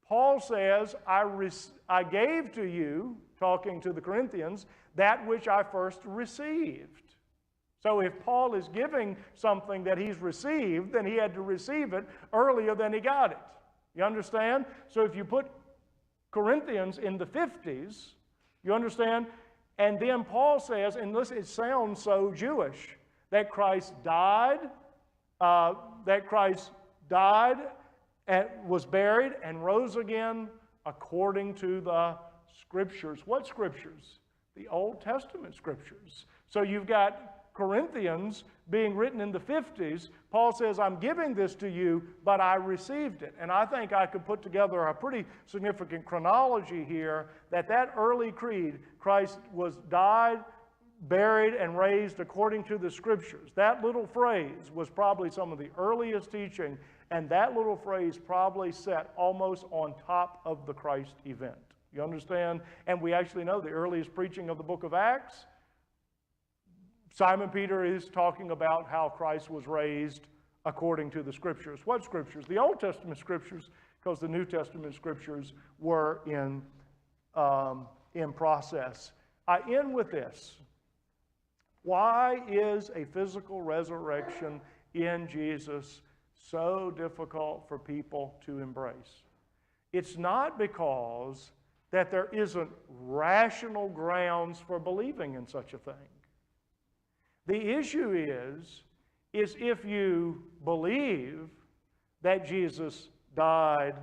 Paul says, I gave to you, talking to the Corinthians, that which I first received. So if Paul is giving something that he's received, then he had to receive it earlier than he got it. You understand? So if you put Corinthians in the 50s, you understand? And then Paul says, and listen, it sounds so Jewish, that Christ died, and was buried and rose again according to the Scriptures. What Scriptures? The Old Testament Scriptures. So you've got Corinthians being written in the 50s. Paul says, I'm giving this to you, but I received it. And I think I could put together a pretty significant chronology here that early creed, Christ was died, buried, and raised according to the Scriptures. That little phrase was probably some of the earliest teaching, and that little phrase probably set almost on top of the Christ event. You understand? And we actually know the earliest preaching of the book of Acts, Simon Peter is talking about how Christ was raised according to the Scriptures. What Scriptures? The Old Testament Scriptures, because the New Testament Scriptures were in process. I end with this. Why is a physical resurrection in Jesus so difficult for people to embrace? It's not because that there isn't rational grounds for believing in such a thing. The issue is if you believe that Jesus died,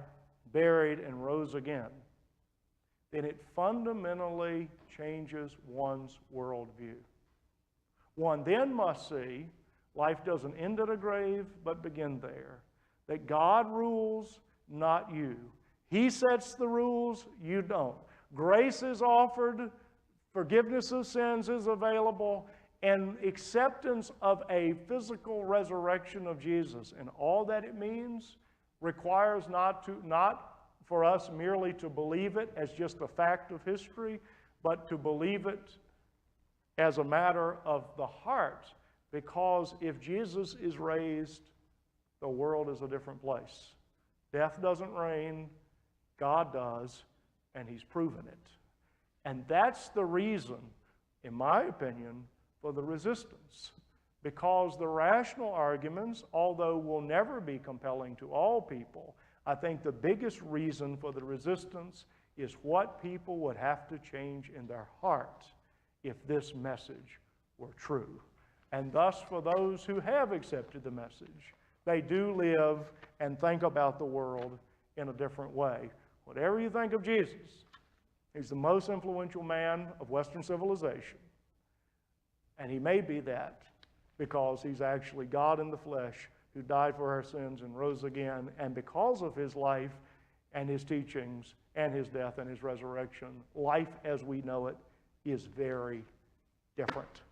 buried, and rose again, then it fundamentally changes one's worldview. One then must see life doesn't end at a grave, but begin there. That God rules, not you. He sets the rules, you don't. Grace is offered, forgiveness of sins is available, and acceptance of a physical resurrection of Jesus and all that it means requires not for us merely to believe it as just a fact of history, but to believe it as a matter of the heart, because if Jesus is raised, the world is a different place. Death doesn't reign, God does, and He's proven it. And that's the reason, in my opinion, for the resistance. because the rational arguments, although will never be compelling to all people, I think the biggest reason for the resistance is what people would have to change in their hearts if this message were true. And thus, for those who have accepted the message, they do live and think about the world in a different way. Whatever you think of Jesus, he's the most influential man of Western civilization. And he may be that because he's actually God in the flesh who died for our sins and rose again. And because of his life and his teachings and his death and his resurrection, life as we know it is very different.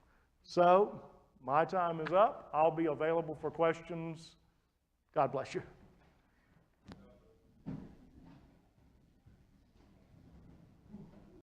So, my time is up. I'll be available for questions. God bless you.